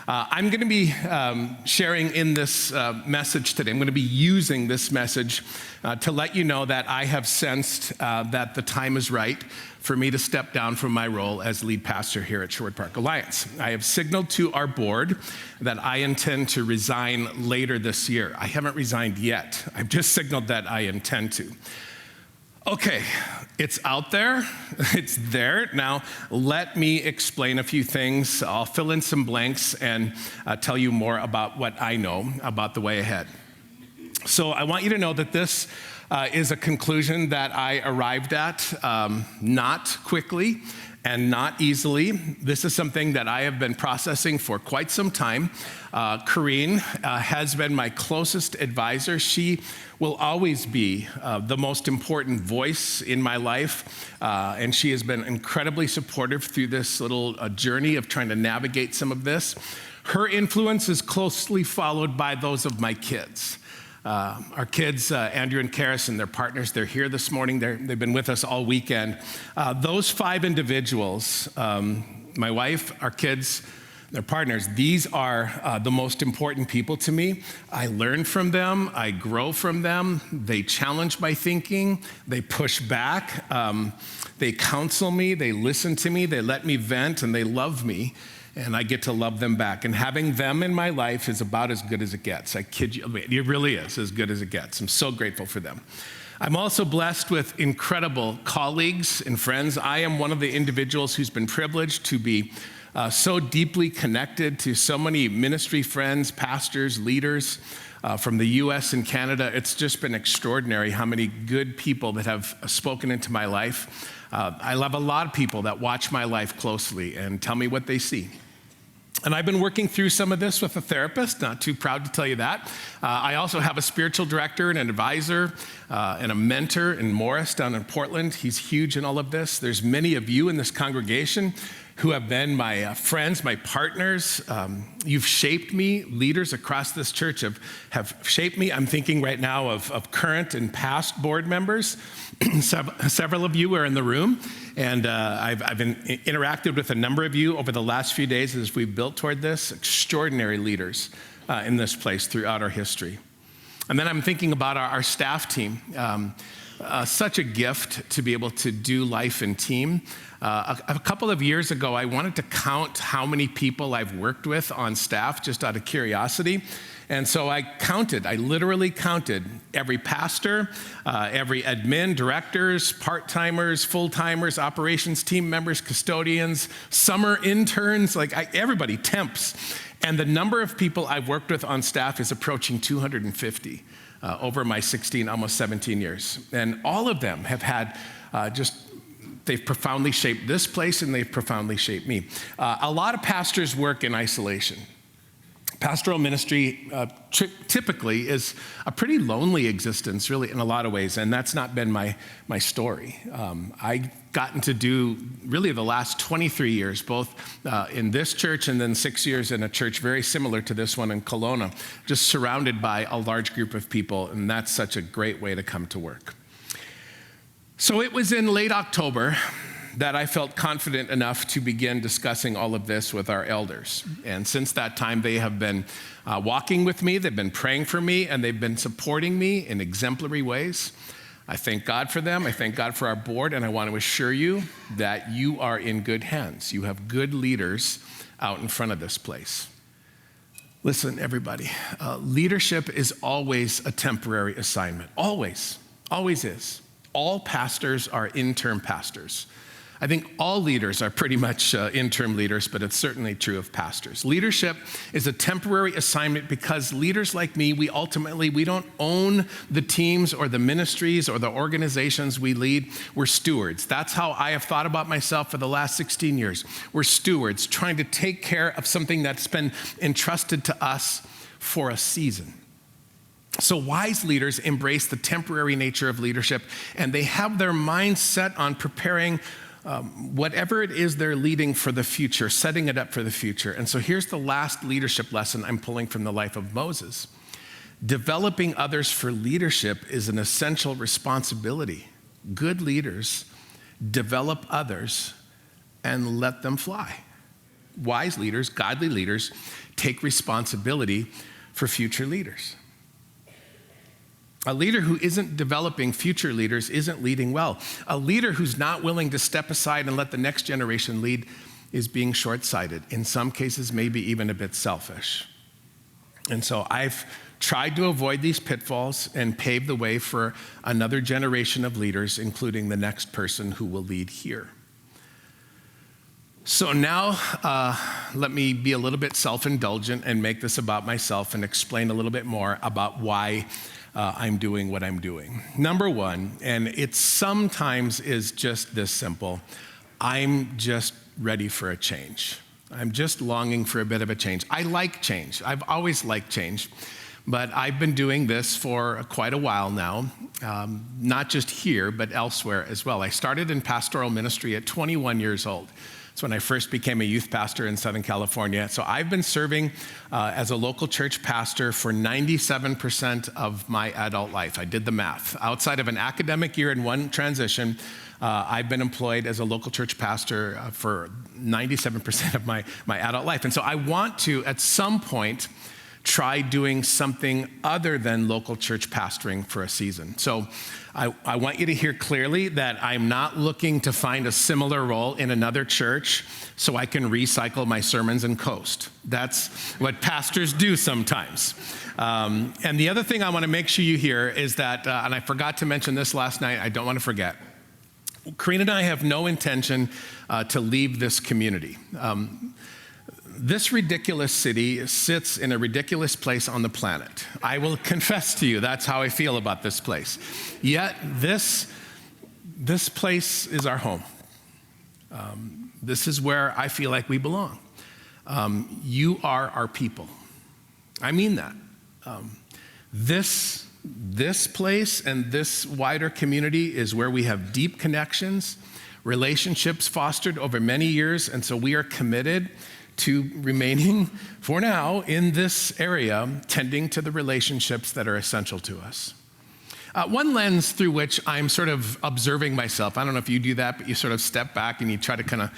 I'm going to be sharing in this message today. I'm going to be using this message to let you know that I have sensed that the time is right for me to step down from my role as lead pastor here at Sherwood Park Alliance. I have signaled to our board that I intend to resign later this year. I haven't resigned yet. I've just signaled that I intend to. Okay, it's out there, it's there. Now, let me explain a few things. I'll fill in some blanks and tell you more about what I know about the way ahead. So I want you to know that this is a conclusion that I arrived at not quickly and not easily. This is something that I have been processing for quite some time. Corrine has been my closest advisor. She will always be the most important voice in my life, and she has been incredibly supportive through this little journey of trying to navigate some of this. Her influence is closely followed by those of my kids. Our kids, Andrew and Karis and their partners, they're here this morning. They've been with us all weekend. Those 5 individuals, my wife, our kids, their partners, these are the most important people to me. I learn from them. I grow from them. They challenge my thinking. They push back. They counsel me. They listen to me. They let me vent, and they love me. And I get to love them back. And having them in my life is about as good as it gets. I kid you, it really is as good as it gets. I'm so grateful for them. I'm also blessed with incredible colleagues and friends. I am one of the individuals who's been privileged to be so deeply connected to so many ministry friends, pastors, leaders from the US and Canada. It's just been extraordinary how many good people that have spoken into my life. I love a lot of people that watch my life closely and tell me what they see. And I've been working through some of this with a therapist, not too proud to tell you that. I also have a spiritual director and an advisor and a mentor in Morris down in Portland. He's huge in all of this. There's many of you in this congregation who have been my friends, my partners. You've shaped me. Leaders across this church have shaped me. I'm thinking right now of current and past board members. Several of you are in the room, and I've interacted with a number of you over the last few days as we've built toward this. Extraordinary leaders in this place throughout our history. And then I'm thinking about our staff team. Such a gift to be able to do life in team. A couple of years ago, I wanted to count how many people I've worked with on staff just out of curiosity. And so I literally counted every pastor, every admin, directors, part-timers, full-timers, operations team members, custodians, summer interns, everybody, temps. And the number of people I've worked with on staff is approaching 250 over my 16, almost 17 years. And all of them have had they've profoundly shaped this place, and they've profoundly shaped me. A lot of pastors work in isolation. Pastoral ministry typically is a pretty lonely existence, really, in a lot of ways, and that's not been my story. I've gotten to do really the last 23 years, both in this church and then 6 years in a church very similar to this one in Kelowna, just surrounded by a large group of people, and that's such a great way to come to work. So it was in late October that I felt confident enough to begin discussing all of this with our elders. And since that time, they have been walking with me, they've been praying for me, and they've been supporting me in exemplary ways. I thank God for them. I thank God for our board, and I want to assure you that you are in good hands. You have good leaders out in front of this place. Listen, everybody, leadership is always a temporary assignment. Always is. All pastors are interim pastors. I think all leaders are pretty much interim leaders, but it's certainly true of pastors. Leadership is a temporary assignment because leaders like me, we don't own the teams or the ministries or the organizations we lead. We're stewards. That's how I have thought about myself for the last 16 years. We're stewards trying to take care of something that's been entrusted to us for a season. So wise leaders embrace the temporary nature of leadership, and they have their minds set on preparing whatever it is they're leading for the future, setting it up for the future. And so here's the last leadership lesson I'm pulling from the life of Moses. Developing others for leadership is an essential responsibility. Good leaders develop others and let them fly. wise leaders, godly leaders, take responsibility for future leaders. A leader who isn't developing future leaders isn't leading well. A leader who's not willing to step aside and let the next generation lead is being short-sighted. In some cases, maybe even a bit selfish. And so I've tried to avoid these pitfalls and pave the way for another generation of leaders, including the next person who will lead here. So now, let me be a little bit self-indulgent and make this about myself and explain a little bit more about why I'm doing what I'm doing. Number one, and it sometimes is just this simple, I'm just ready for a change. I'm just longing for a bit of a change. I like change. I've always liked change, but I've been doing this for quite a while now, not just here, but elsewhere as well. I started in pastoral ministry at 21 years old. That's when I first became a youth pastor in Southern California. So I've been serving as a local church pastor for 97% of my adult life. I did the math. Outside of an academic year and one transition, I've been employed as a local church pastor for 97% of my adult life. And so I want to, at some point, try doing something other than local church pastoring for a season. So I want you to hear clearly that I'm not looking to find a similar role in another church so I can recycle my sermons and coast. That's what pastors do sometimes. And the other thing I want to make sure you hear is that, and I forgot to mention this last night, I don't want to forget, Karina and I have no intention to leave this community. This ridiculous city sits in a ridiculous place on the planet. I will confess to you, that's how I feel about this place. Yet this place is our home. This is where I feel like we belong. You are our people. I mean that. This place and this wider community is where we have deep connections, relationships fostered over many years, and so we are committed to remaining, for now, in this area, tending to the relationships that are essential to us. One lens through which I'm sort of observing myself, I don't know if you do that, but you sort of step back and you try to kind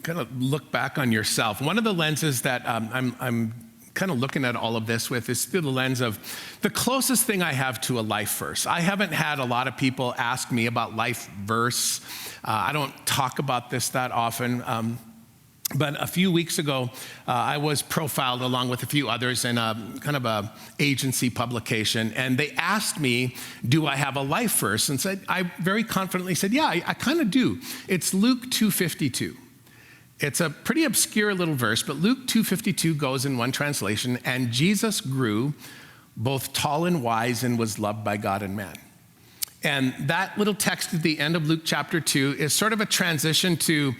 of look back on yourself. One of the lenses that I'm kind of looking at all of this with is through the lens of the closest thing I have to a life verse. I haven't had a lot of people ask me about life verse. I don't talk about this that often. But a few weeks ago, I was profiled along with a few others in a kind of a agency publication, and they asked me, do I have a life verse? And I very confidently said, yeah, I kind of do. It's Luke 2:52. It's a pretty obscure little verse, but Luke 2:52 goes in one translation, and Jesus grew both tall and wise and was loved by God and man. And that little text at the end of Luke chapter 2 is sort of a transition to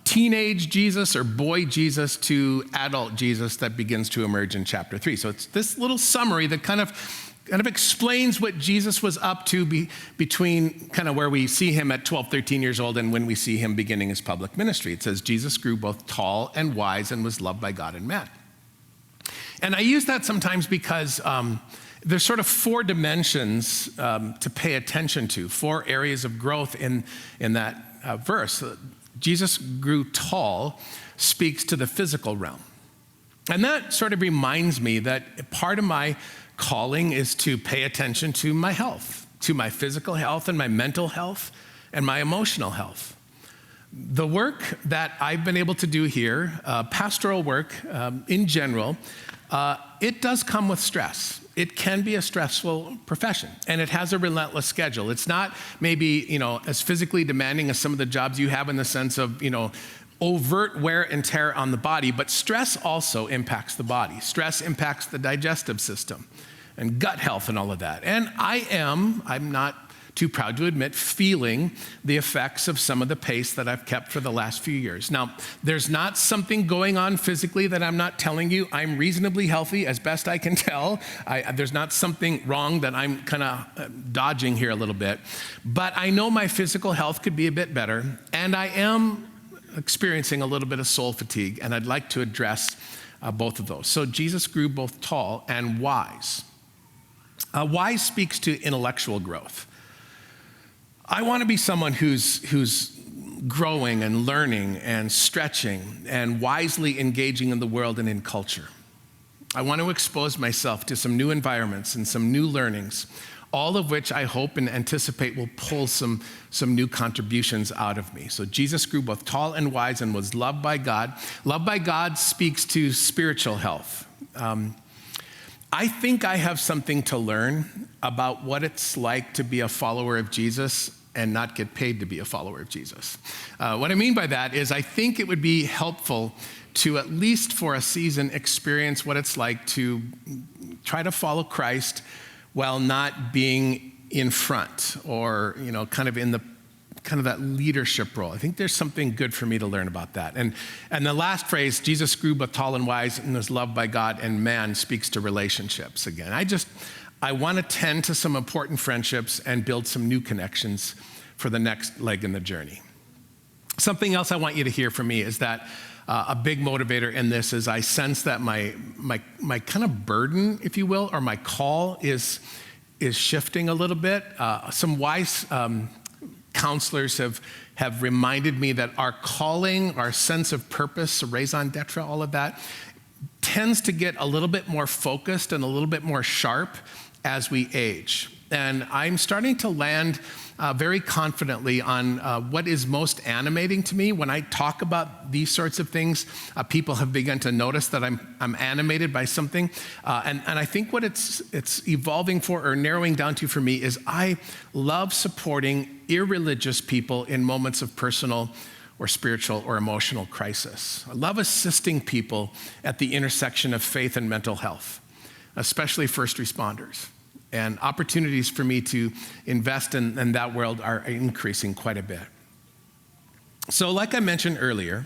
teenage Jesus or boy Jesus to adult Jesus that begins to emerge in chapter 3. So it's this little summary that kind of explains what Jesus was up to between kind of where we see him at 12, 13 years old and when we see him beginning his public ministry. It says, Jesus grew both tall and wise and was loved by God and man. And I use that sometimes because there's sort of four dimensions to pay attention to, four areas of growth in that verse. Jesus grew tall speaks to the physical realm. And that sort of reminds me that part of my calling is to pay attention to my health, to my physical health and my mental health and my emotional health. The work that I've been able to do here, pastoral work in general, it does come with stress. It can be a stressful profession, and it has a relentless schedule. It's not maybe, as physically demanding as some of the jobs you have in the sense of, overt wear and tear on the body, but stress also impacts the body. Stress impacts the digestive system and gut health and all of that. And I'm not too proud to admit, feeling the effects of some of the pace that I've kept for the last few years. Now, there's not something going on physically that I'm not telling you. I'm reasonably healthy as best I can tell. There's not something wrong that I'm kind of dodging here a little bit. But I know my physical health could be a bit better, and I am experiencing a little bit of soul fatigue, and I'd like to address both of those. So Jesus grew both tall and wise. Wise speaks to intellectual growth. I want to be someone who's growing and learning and stretching and wisely engaging in the world and in culture. I want to expose myself to some new environments and some new learnings, all of which I hope and anticipate will pull some new contributions out of me. So Jesus grew both tall and wise and was loved by God. Loved by God speaks to spiritual health. I think I have something to learn about what it's like to be a follower of Jesus and not get paid to be a follower of Jesus. What I mean by that is I think it would be helpful to, at least for a season, experience what it's like to try to follow Christ while not being in front or, kind of in the that leadership role. I think there's something good for me to learn about that. And the last phrase, Jesus grew both tall and wise and was loved by God and man, speaks to relationships again. I want to tend to some important friendships and build some new connections for the next leg in the journey. Something else I want you to hear from me is that a big motivator in this is I sense that my kind of burden, if you will, or my call is shifting a little bit. Some wise counselors have reminded me that our calling, our sense of purpose, raison d'etre, all of that, tends to get a little bit more focused and a little bit more sharp as we age. And I'm starting to land very confidently on what is most animating to me. When I talk about these sorts of things, people have begun to notice that I'm animated by something. And I think what it's evolving for or narrowing down to for me is I love supporting irreligious people in moments of personal or spiritual or emotional crisis. I love assisting people at the intersection of faith and mental health, especially first responders. And opportunities for me to invest in that world are increasing quite a bit. So like I mentioned earlier,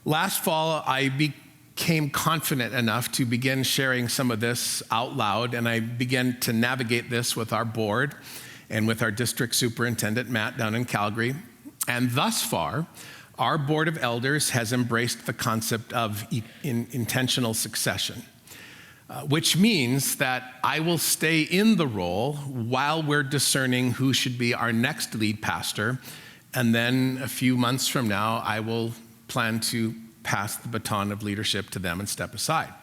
last fall I became confident enough to begin sharing some of this out loud, and I began to navigate this with our board and with our district superintendent, Matt, down in Calgary. And thus far, our board of elders has embraced the concept of intentional succession. Which means that I will stay in the role while we're discerning who should be our next lead pastor. And then a few months from now, I will plan to pass the baton of leadership to them and step aside.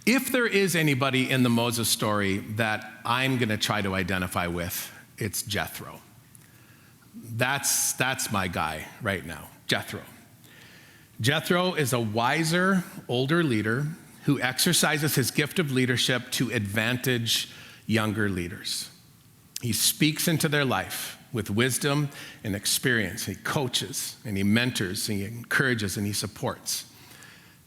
If there is anybody in the Moses story that I'm going to try to identify with, it's Jethro. That's my guy right now, Jethro. Jethro is a wiser, older leader who exercises his gift of leadership to advantage younger leaders. He speaks into their life with wisdom and experience. He coaches and he mentors, and he encourages and he supports.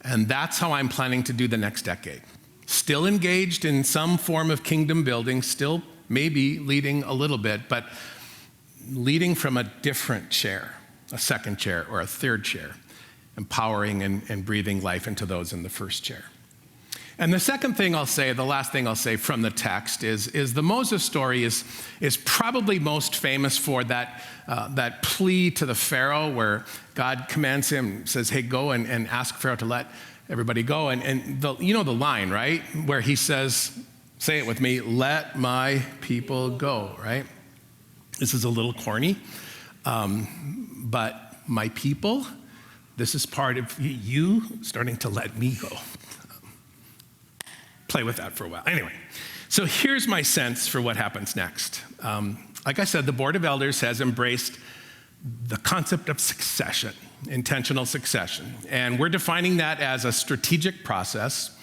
And that's how I'm planning to do the next decade. Still engaged in some form of kingdom building, still maybe leading a little bit, but leading from a different chair, a second chair or a third chair, empowering and breathing life into those in the first chair. And the second thing I'll say, the last thing I'll say from the text is the Moses story is probably most famous for that plea to the Pharaoh where God commands him, says, hey, go and ask Pharaoh to let everybody go. And you know the line, right? Where he says, say it with me, let my people go, right? This is a little corny, but my people, this is part of you starting to let me go. Play with that for a while. Anyway, so here's my sense for what happens next. Like I said, the Board of Elders has embraced the concept of succession, intentional succession. And we're defining that as a strategic process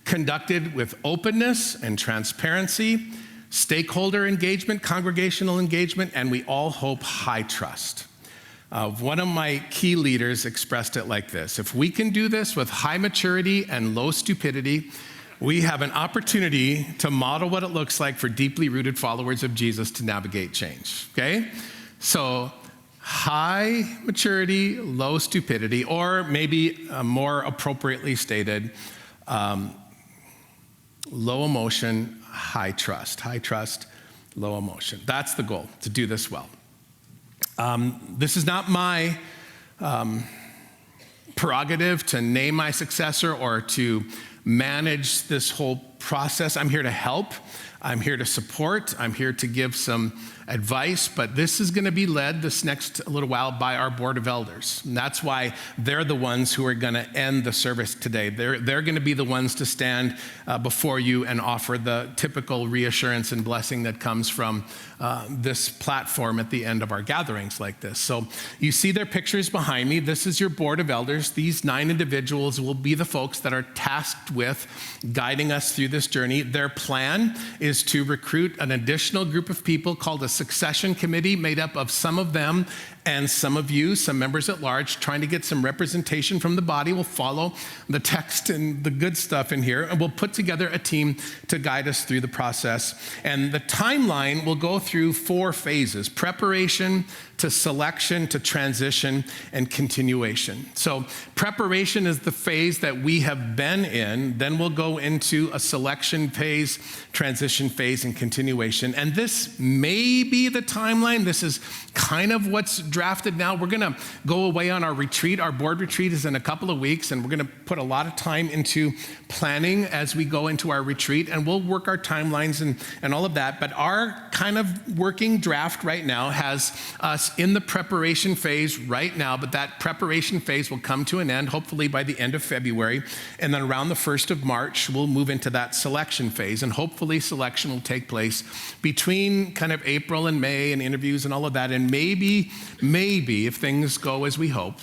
conducted with openness and transparency, stakeholder engagement, congregational engagement, and we all hope high trust. One of my key leaders expressed it like this: if we can do this with high maturity and low stupidity, we have an opportunity to model what it looks like for deeply rooted followers of Jesus to navigate change, okay? So high maturity, low stupidity, or maybe more appropriately stated, low emotion, high trust. High trust, low emotion. That's the goal, to do this well. This is not my prerogative to name my successor or to manage this whole process. I'm here to help. I'm here to support. I'm here to give some advice, but this is going to be led this next little while by our board of elders. And that's why they're the ones who are going to end the service today. They're going to be the ones to stand before you and offer the typical reassurance and blessing that comes from this platform at the end of our gatherings like this. So you see their pictures behind me. This is your board of elders. These 9 individuals will be the folks that are tasked with guiding us through this journey. Their plan is to recruit an additional group of people called a succession committee, made up of some of them and some of you, some members at large, trying to get some representation from the body. We'll follow the text and the good stuff in here, and we'll put together a team to guide us through the process. And the timeline will go through 4 phases: preparation, to selection, to transition, and continuation. So preparation is the phase that we have been in. Then we'll go into a selection phase, transition phase, and continuation. And this may be the timeline. This is kind of what's drafted now. We're going to go away on our retreat. Our board retreat is in a couple of weeks, and we're going to put a lot of time into planning as we go into our retreat, and we'll work our timelines and all of that. But our kind of working draft right now has us in the preparation phase right now, but that preparation phase will come to an end, hopefully by the end of February. And then around the 1st of March, we'll move into that selection phase. And hopefully selection will take place between kind of April and May and interviews and all of that. And maybe, if things go as we hope,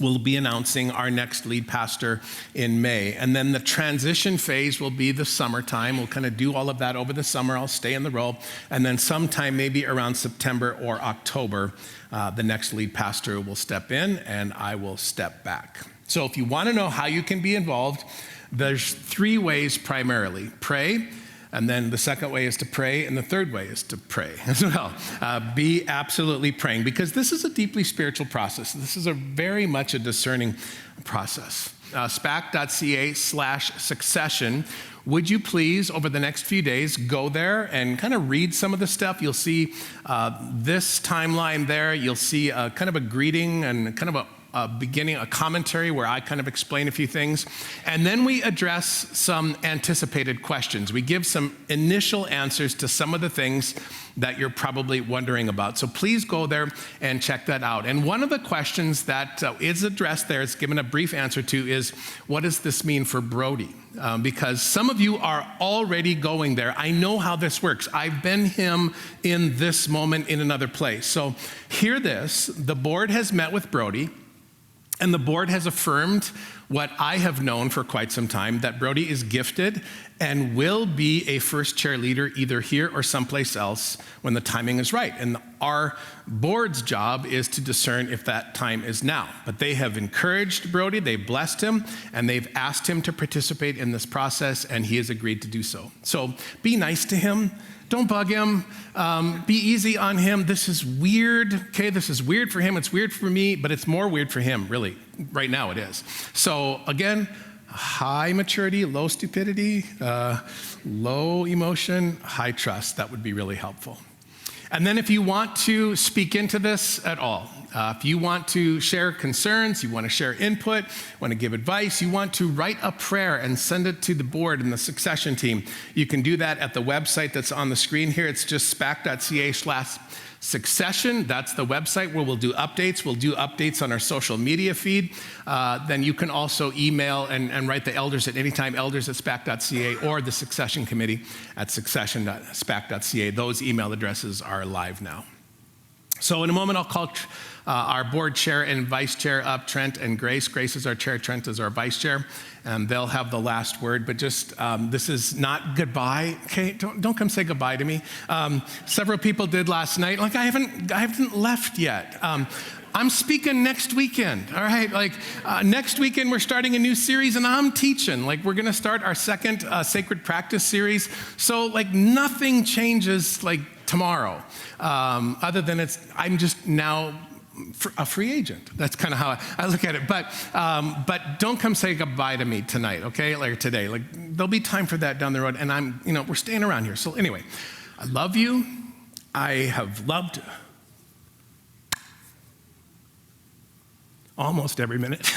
we'll be announcing our next lead pastor in May. And then the transition phase will be the summertime. We'll kind of do all of that over the summer. I'll stay in the role. And then sometime maybe around September or October, the next lead pastor will step in and I will step back. So if you want to know how you can be involved, there's 3 ways primarily. Pray. And then the second way is to pray, and the third way is to pray as well. Be absolutely praying, because this is a deeply spiritual process. This is very much a discerning process. spac.ca/succession. Would you please, over the next few days, go there and kind of read some of the stuff? You'll see this timeline there. You'll see kind of a greeting and kind of beginning, a commentary where I kind of explain a few things. And then we address some anticipated questions. We give some initial answers to some of the things that you're probably wondering about. So please go there and check that out. And one of the questions that is addressed there, it's given a brief answer to, is what does this mean for Brody? Because some of you are already going there. I know how this works. I've been him in this moment in another place. So hear this. The board has met with Brody, and the board has affirmed what I have known for quite some time, that Brody is gifted and will be a first chair leader either here or someplace else when the timing is right. And our board's job is to discern if that time is now. But they have encouraged Brody, they've blessed him, and they've asked him to participate in this process, and he has agreed to do so. So be nice to him. Don't bug him. Be easy on him. This is weird, okay? This is weird for him. It's weird for me, but it's more weird for him, really. Right now it is. So again, high maturity, low stupidity, low emotion, high trust. That would be really helpful. And then if you want to speak into this at all, if you want to share concerns, you want to share input, want to give advice, you want to write a prayer and send it to the board and the succession team, you can do that at the website that's on the screen here. It's just spac.ca/succession. That's the website where we'll do updates. We'll do updates on our social media feed. Then you can also email and write the elders at any time, elders@spac.ca, or the succession committee at succession.spac.ca. Those email addresses are live now. So in a moment, I'll call our board chair and vice chair up, Trent and Grace. Grace is our chair, Trent is our vice chair, and they'll have the last word. But just, this is not goodbye, okay? Don't come say goodbye to me. Several people did last night. Like, I haven't left yet. I'm speaking next weekend, all right? Like, next weekend, we're starting a new series, and I'm teaching. Like, we're going to start our second Sacred Practice series. So, like, nothing changes, like, tomorrow, other than I'm just now a free agent. That's kind of how I look at it. But don't come say goodbye to me tonight, okay? Like today. Like, there'll be time for that down the road, and we're staying around here. So anyway, I love you. I have loved almost every minute.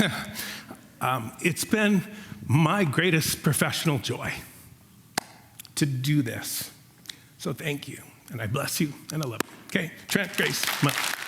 It's been my greatest professional joy. to do this. So thank you, and I bless you, and I love you. Okay, Trent, Grace, come on.